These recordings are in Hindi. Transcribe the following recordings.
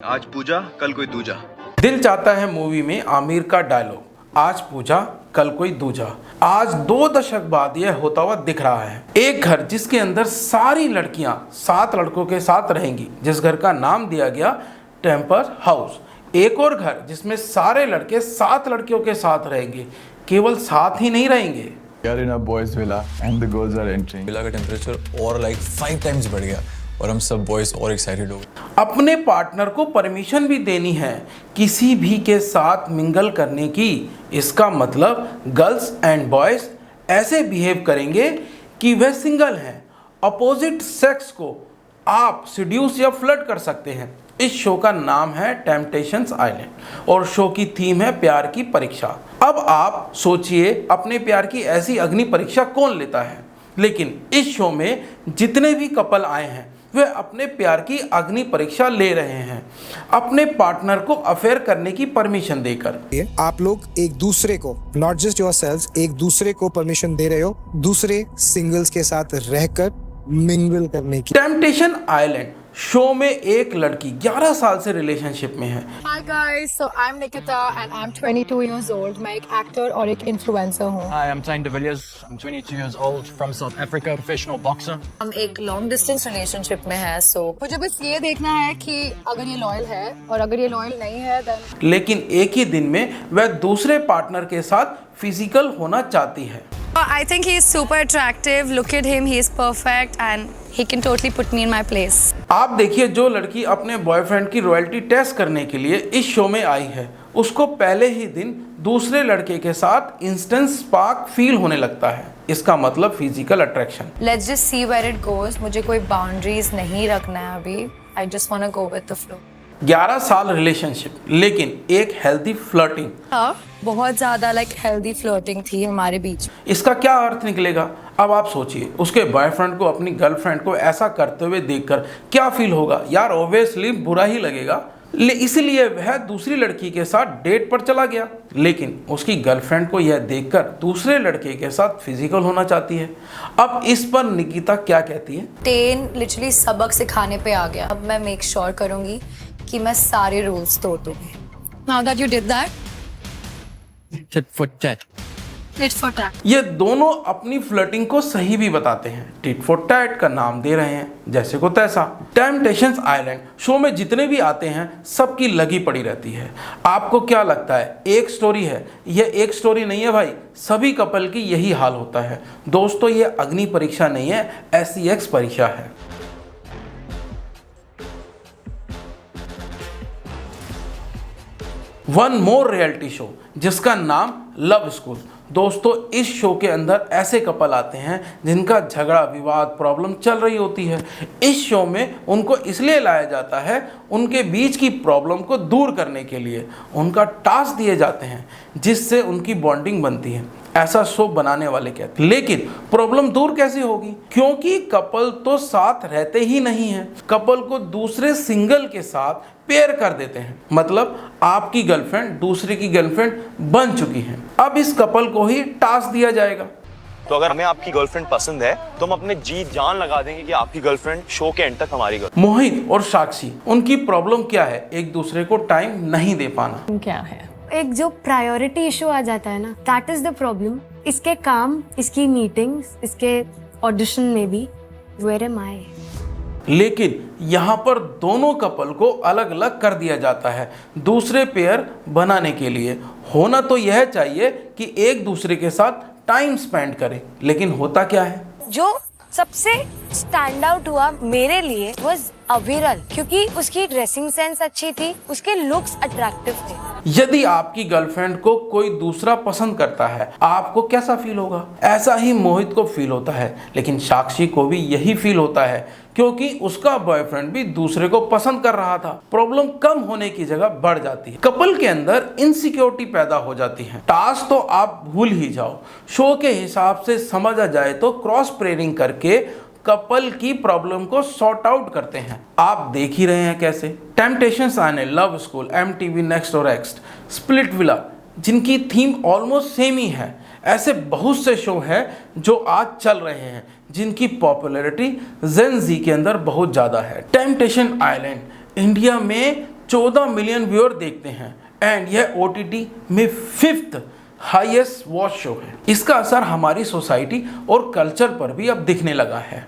आज पूजा कल कोई दूजा। दिल चाहता है मूवी में आमिर का डायलॉग, आज पूजा कल कोई दूजा। आज 2 दशक बाद यह होता हुआ दिख रहा है। एक घर जिसके अंदर सारी लड़कियां 7 लड़कों के साथ रहेंगी, जिस घर का नाम दिया गया टेम्पर हाउस। एक और घर जिसमें सारे लड़के 7 लड़कियों के साथ रहेंगे, केवल 7 ही नहीं रहेंगे। We are in a boys villa and the girls are entering. Villa का टेम्परेचर और 5 टाइम्स बढ़ गया और हम सब बॉयज और एक्साइटेड हो गए। अपने पार्टनर को परमिशन भी देनी है किसी भी के साथ मिंगल करने की। इसका मतलब गर्ल्स एंड बॉयज ऐसे बिहेव करेंगे कि वह सिंगल हैं। अपोजिट सेक्स को आप सिड्यूस या फ्लर्ट कर सकते हैं। इस शो का नाम है टेम्पटेशंस आइलैंड और शो की थीम है प्यार की परीक्षा। अब आप सोचिए, अपने प्यार की ऐसी अग्नि परीक्षा कौन लेता है? लेकिन इस शो में जितने भी कपल आए हैं वे अपने प्यार की अग्नि परीक्षा ले रहे हैं, अपने पार्टनर को अफेयर करने की परमिशन देकर। आप लोग एक दूसरे को, नॉट जस्ट योरसेल्व्स, एक दूसरे को परमिशन दे रहे हो दूसरे सिंगल्स के साथ रहकर मिंगल करने की। टेम्पटेशन आइलैंड शो में एक लड़की 11 साल से रिलेशनशिप में है। Hi guys, so I'm Nikita and I'm 22 years old. मैं एक एक्टर और एक इन्फ्लुएंसर हूँ। Hi, I'm Tyne de Villiers. I'm 22 years old from South Africa, professional boxer. हम एक लॉन्ग डिस्टेंस रिलेशनशिप में है, so मुझे बस ये देखना है कि अगर ये लॉयल है और अगर ये लॉयल नहीं है then। लेकिन एक ही दिन में वह दूसरे पार्टनर के साथ फिजिकल होना चाहती है। I think he is super attractive. Look at him, he is perfect and he can totally put me in my place. आप देखिए, जो लड़की अपने बॉयफ्रेंड की रॉयल्टी टेस्ट करने के लिए इस शो में आई है, उसको पहले ही दिन दूसरे लड़के के साथ इंस्टेंट स्पार्क फील होने लगता है। इसका मतलब physical attraction. Let's just see where it goes. मुझे कोई बाउंड्रीज नहीं रखना है अभी। I just wanna go with the flow. 11 साल रिलेशनशिप, लेकिन एक हेल्दी फ्लर्टिंग। हाँ, बहुत ज्यादा हेल्दी फ्लर्टिंग थी हमारे बीच। इसका क्या अर्थ निकलेगा? अब आप सोचिए, उसके बॉयफ्रेंड को अपनी गर्लफ्रेंड को ऐसा करते हुए देखकर क्या फील होगा? यार ऑब्वियसली बुरा ही लगेगा। इसलिए वह दूसरी लड़की के साथ डेट पर चला गया, लेकिन उसकी गर्लफ्रेंड को यह देखकर दूसरे लड़के के साथ फिजिकल होना चाहती है। अब इस पर निकिता क्या कहती है? टेन लिटरली सबक सिखाने पे आ गया। अब मैं मेक श्योर करूंगी कि मैं सारे रूल्स तोड़ दूंगी। Now that you did that, Tit for tat. tit for tat. ये दोनों अपनी फ्लर्टिंग को सही भी बताते हैं। टिट फॉर टैट का नाम दे रहे हैं, जैसे को तैसा। टेम्पटेशंस आइलैंड शो में जितने भी आते हैं सबकी लगी पड़ी रहती है। आपको क्या लगता है एक स्टोरी है? यह एक स्टोरी नहीं है भाई, सभी कपल की यही हाल होता है। दोस्तों, ये अग्नि परीक्षा नहीं है, SEX परीक्षा है। वन मोर रियलिटी शो जिसका नाम लव स्कूल। दोस्तों, इस शो के अंदर ऐसे कपल आते हैं जिनका झगड़ा विवाद प्रॉब्लम चल रही होती है। इस शो में उनको इसलिए लाया जाता है, उनके बीच की प्रॉब्लम को दूर करने के लिए उनका टास्क दिए जाते हैं जिससे उनकी बॉन्डिंग बनती है। ऐसा शो बनाने वाले कहते हैं। लेकिन प्रॉब्लम दूर कैसे होगी? क्योंकि कपल तो साथ रहते ही नहीं हैं। कपल को दूसरे सिंगल के साथ पेयर कर देते हैं। मतलब आपकी गर्लफ्रेंड दूसरे की गर्लफ्रेंड बन चुकी है। अब इस कपल को ही टास्क दिया जाएगा। तो अगर हमें आपकी गर्लफ्रेंड पसंद है तो हम अपने जी जान लगा देंगे कि आपकी गर्लफ्रेंड शो के एंड तक हमारी गर्लफ्रेंड। मोहित और साक्षी, उनकी प्रॉब्लम क्या है? एक दूसरे को टाइम नहीं दे पाना। क्या है? एक जो प्रायोरिटी इशू आ जाता है ना, दैट इज द प्रॉब्लम। इसके काम, इसकी मीटिंग्स, इसके ऑडिशन में भी वेयर एम आई। लेकिन यहाँ पर दोनों कपल को अलग अलग कर दिया जाता है दूसरे पेयर बनाने के लिए। होना तो यह चाहिए कि एक दूसरे के साथ टाइम स्पेंड करें, लेकिन होता क्या है? जो सबसे स्टैंड आउट हुआ मेरे लिए वाज अविरल, क्योंकि उसकी ड्रेसिंग सेंस अच्छी थी, उसके लुक्स अट्रैक्टिव थे। यदि आपकी गर्लफ्रेंड को कोई दूसरा पसंद करता है, आपको कैसा फील होगा? ऐसा ही मोहित को फील होता है, लेकिन साक्षी को भी यही फील होता है क्योंकि उसका बॉयफ्रेंड भी दूसरे को पसंद कर रहा था। प्रॉब्लम कम होने की जगह बढ़ जाती है। कपल के अंदर इनसिक्योरिटी पैदा हो जाती है। टास्क तो आप भूल ही जाओ। शो के हिसाब से समझा जाए तो क्रॉस पेयरिंग करके कपल की प्रॉब्लम को सॉर्ट आउट करते हैं। आप देख ही रहे हैं कैसे। टेम्पटेशंस आने, लव स्कूल, MTV नेक्स्ट और एक्स्ट, स्प्लिट विला, जिनकी थीम ऑलमोस्ट सेम ही है। ऐसे बहुत से शो हैं जो आज चल रहे हैं जिनकी पॉपुलैरिटी जेन जी के अंदर बहुत ज़्यादा है। टेम्पटेशन आइलैंड इंडिया में 14 मिलियन व्यूअर देखते हैं एंड यह OTT में 5th हाईएस्ट वॉच शो है। इसका असर हमारी सोसाइटी और कल्चर पर भी अब दिखने लगा है।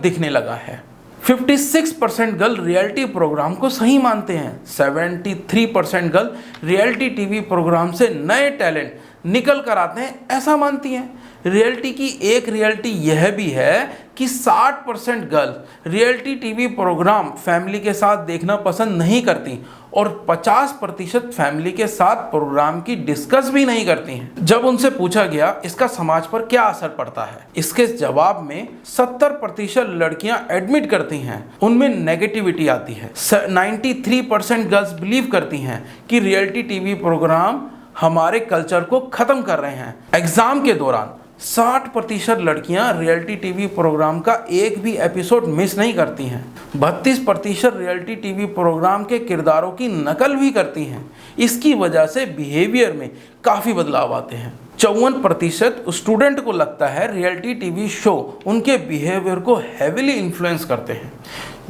दिखने लगा है 56% गर्ल रियलिटी प्रोग्राम को सही मानते हैं। 73% गर्ल रियलिटी टीवी प्रोग्राम से नए टैलेंट निकल कर आते हैं ऐसा मानती हैं। रियलिटी की एक रियलिटी यह भी है कि 60% girl reality TV program family के साथ देखना पसंद नहीं करती और 50% फैमिली के साथ प्रोग्राम की डिस्कस भी नहीं करती हैं। जब उनसे पूछा गया इसका समाज पर क्या असर पड़ता है, इसके जवाब में 70% लड़कियां एडमिट करती हैं उनमें नेगेटिविटी आती है। 93% गर्ल्स बिलीव करती हैं कि रियलिटी टीवी प्रोग्राम हमारे कल्चर को खत्म कर रहे हैं। एग्जाम के दौरान 60% लड़कियां रियलिटी टीवी प्रोग्राम का एक भी एपिसोड मिस नहीं करती हैं। 32% रियलिटी टीवी प्रोग्राम के किरदारों की नकल भी करती हैं। इसकी वजह से बिहेवियर में काफ़ी बदलाव आते हैं। 54% स्टूडेंट को लगता है रियलिटी टीवी शो उनके बिहेवियर को हैविली इन्फ्लुएंस करते हैं।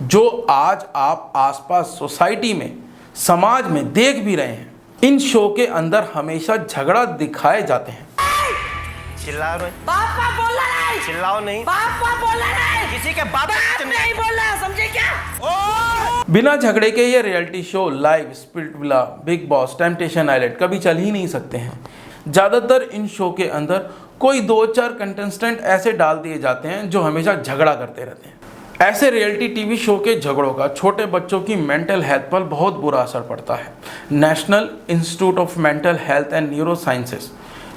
जो आज आप आसपास सोसाइटी में, समाज में देख भी रहे हैं, इन शो के अंदर हमेशा झगड़ा दिखाए जाते हैं। चिल्लाओ नहीं, पापा बोला नहीं, चिल्लाओ नहीं, पापा बोला नहीं, किसी के बाप नहीं बोला, समझे क्या? बिना झगड़े के ये reality show live, Splitsvilla, Bigg Boss, Temptation Island कभी चल ही नहीं सकते हैं। ज़्यादातर इन शो के अंदर कोई 2-4 कंटेस्टेंट ऐसे डाल दिए जाते हैं जो हमेशा झगड़ा करते रहते हैं। ऐसे रियलिटी टीवी शो के झगड़ों का छोटे बच्चों की मेंटल हेल्थ पर बहुत बुरा असर पड़ता है। National institute of mental health and neuro sciences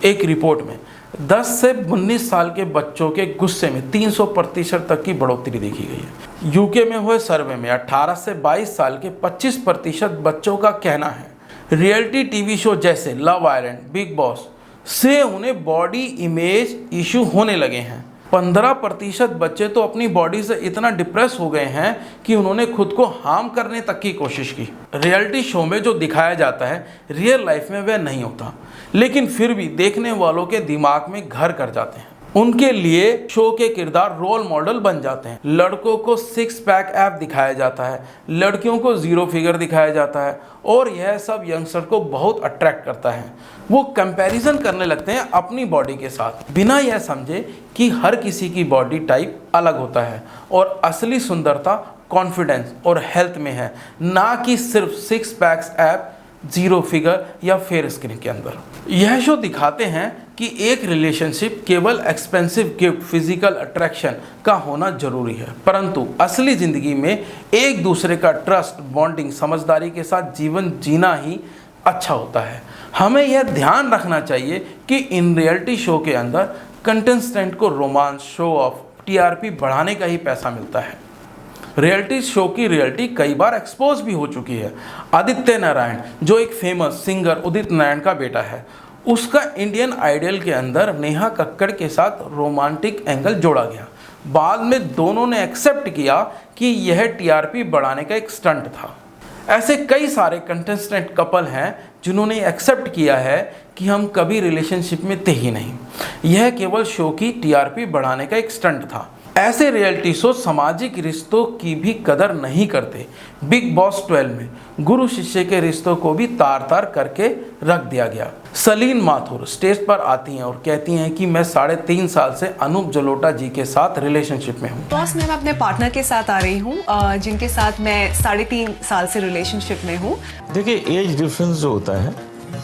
एक रिपोर्ट में 10 से 19 साल के बच्चों के गुस्से में 300% तक की बढ़ोतरी देखी गई है। यूके में हुए सर्वे में 18 से 22 साल के 25% बच्चों का कहना है रियलिटी टीवी शो जैसे लव आइलैंड, बिग बॉस से उन्हें बॉडी इमेज इशू होने लगे हैं। 15% बच्चे तो अपनी बॉडी से इतना डिप्रेस हो गए हैं कि उन्होंने खुद को हार्म करने तक की कोशिश की। रियलिटी शो में जो दिखाया जाता है रियल लाइफ में वह नहीं होता, लेकिन फिर भी देखने वालों के दिमाग में घर कर जाते हैं। उनके लिए शो के किरदार रोल मॉडल बन जाते हैं। लड़कों को 6 पैक ऐप दिखाया जाता है, लड़कियों को 0 फिगर दिखाया जाता है और यह सब यंगस्टर को बहुत अट्रैक्ट करता है। वो कंपैरिजन करने लगते हैं अपनी बॉडी के साथ, बिना यह समझे कि हर किसी की बॉडी टाइप अलग होता है और असली सुंदरता कॉन्फिडेंस और हेल्थ में है, ना कि सिर्फ 6 पैक्स ऐप, 0 फिगर या फेयर स्किन के अंदर। यह शो दिखाते हैं कि एक रिलेशनशिप केवल एक्सपेंसिव गिफ्ट, फिजिकल अट्रैक्शन का होना जरूरी है, परंतु असली ज़िंदगी में एक दूसरे का ट्रस्ट, बॉन्डिंग, समझदारी के साथ जीवन जीना ही अच्छा होता है। हमें यह ध्यान रखना चाहिए कि इन रियलिटी शो के अंदर कंटेस्टेंट को रोमांस, शो ऑफ, TRP बढ़ाने का ही पैसा मिलता है। रियलिटी शो की रियलिटी कई बार एक्सपोज भी हो चुकी है। आदित्य नारायण जो एक फेमस सिंगर उदित नारायण का बेटा है, उसका इंडियन आइडल के अंदर नेहा कक्कड़ के साथ रोमांटिक एंगल जोड़ा गया। बाद में दोनों ने एक्सेप्ट किया कि यह TRP बढ़ाने का एक स्टंट था। ऐसे कई सारे कंटेस्टेंट कपल हैं जिन्होंने एक्सेप्ट किया है कि हम कभी रिलेशनशिप में थे ही नहीं, यह केवल शो की TRP बढ़ाने का एक स्टंट था। ऐसे रियलिटी शो सामाजिक रिश्तों की भी कदर नहीं करते। बिग बॉस 12 में गुरु शिष्य के रिश्तों को भी तार तार करके रख दिया गया। सलीन माथुर स्टेज पर आती हैं और कहती हैं कि मैं 3.5 साल से अनूप जलोटा जी के साथ रिलेशनशिप में हूँ। बॉस मैं अपने पार्टनर के साथ आ रही हूँ, जिनके साथ मैं 3.5 साल से रिलेशनशिप में हूँ। देखिए एज डिफरेंस जो होता है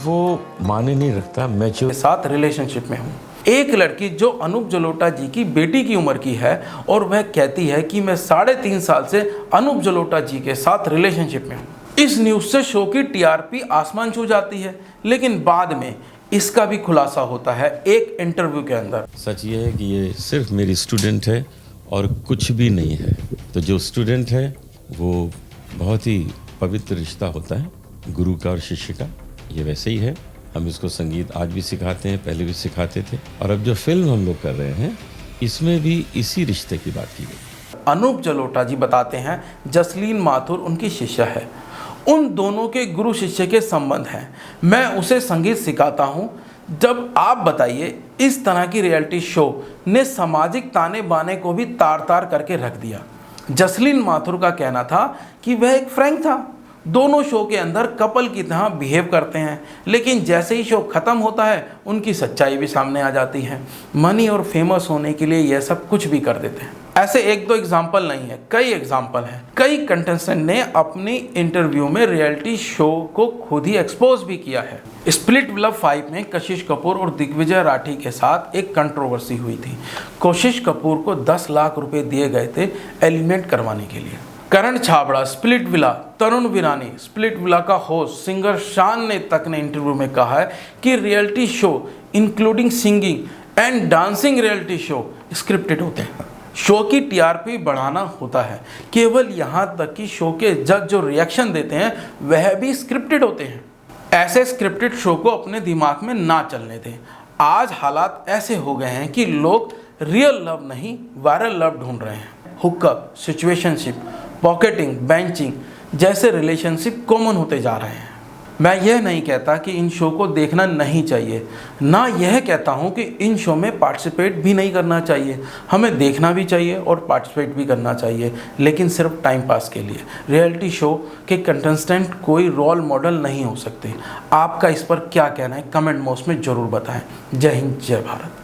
वो माने नहीं रखता। मैं के साथ रिलेशनशिप में हूँ। एक लड़की जो अनूप जलोटा जी की बेटी की उम्र की है और वह कहती है कि मैं 3.5 साल से अनूप जलोटा जी के साथ रिलेशनशिप में हूँ। इस न्यूज़ से शो की TRP आसमान छू जाती है, लेकिन बाद में इसका भी खुलासा होता है एक इंटरव्यू के अंदर। सच ये है कि ये सिर्फ मेरी स्टूडेंट है और कुछ भी नहीं है। तो जो स्टूडेंट है वो बहुत ही पवित्र रिश्ता होता है गुरु का और शिष्य का, ये वैसे ही है। हम इसको संगीत आज भी सिखाते हैं, पहले भी सिखाते थे, और अब जो फिल्म हम लोग कर रहे हैं इसमें भी इसी रिश्ते की बात की गई। अनूप जलोटा जी बताते हैं जसलीन माथुर उनकी शिष्या है उन दोनों के गुरु शिष्य के संबंध हैं। मैं उसे संगीत सिखाता हूँ। जब आप बताइए, इस तरह की रियलिटी शो ने सामाजिक ताने बाने को भी तार तार करके रख दिया। जसलीन माथुर का कहना था कि वह एक फ्रैंक था, दोनों शो के अंदर कपल की तरह बिहेव करते हैं, लेकिन जैसे ही शो ख़त्म होता है उनकी सच्चाई भी सामने आ जाती है। मनी और फेमस होने के लिए यह सब कुछ भी कर देते हैं। ऐसे एक दो एग्जाम्पल नहीं है, कई एग्जाम्पल हैं। कई कंटेस्टेंट ने अपनी इंटरव्यू में रियलिटी शो को खुद ही एक्सपोज भी किया है। स्प्लिट विला 5 में कशिश कपूर और दिग्विजय राठी के साथ एक कंट्रोवर्सी हुई थी। कशिश कपूर को 10 लाख रुपए दिए गए थे एलिमिनेट करवाने के लिए। करण छाबड़ा स्प्लिट विला, तरुण वीरानी स्प्लिट विला का होस्ट, सिंगर शान ने तक ने इंटरव्यू में कहा है कि reality show including singing and dancing reality show scripted होते हैं। शो की टीआरपी बढ़ाना होता है। केवल यहाँ तक कि शो के जज जो रिएक्शन देते हैं वह भी स्क्रिप्टेड होते हैं। ऐसे स्क्रिप्टेड शो को अपने दिमाग में ना चलने दें। आज हालात ऐसे हो गए हैं कि लोग रियल लव नहीं, वायरल लव ढूंढ रहे हैं। हुकअप, सिचुएशनशिप, पॉकेटिंग, बेंचिंग जैसे रिलेशनशिप कॉमन होते जा रहे हैं। मैं यह नहीं कहता कि इन शो को देखना नहीं चाहिए, ना यह कहता हूं कि इन शो में पार्टिसिपेट भी नहीं करना चाहिए। हमें देखना भी चाहिए और पार्टिसिपेट भी करना चाहिए, लेकिन सिर्फ टाइम पास के लिए। रियलिटी शो के कंटेस्टेंट कोई रोल मॉडल नहीं हो सकते। आपका इस पर क्या कहना है कमेंट बॉक्स में ज़रूर बताएं। जय हिंद, जय भारत।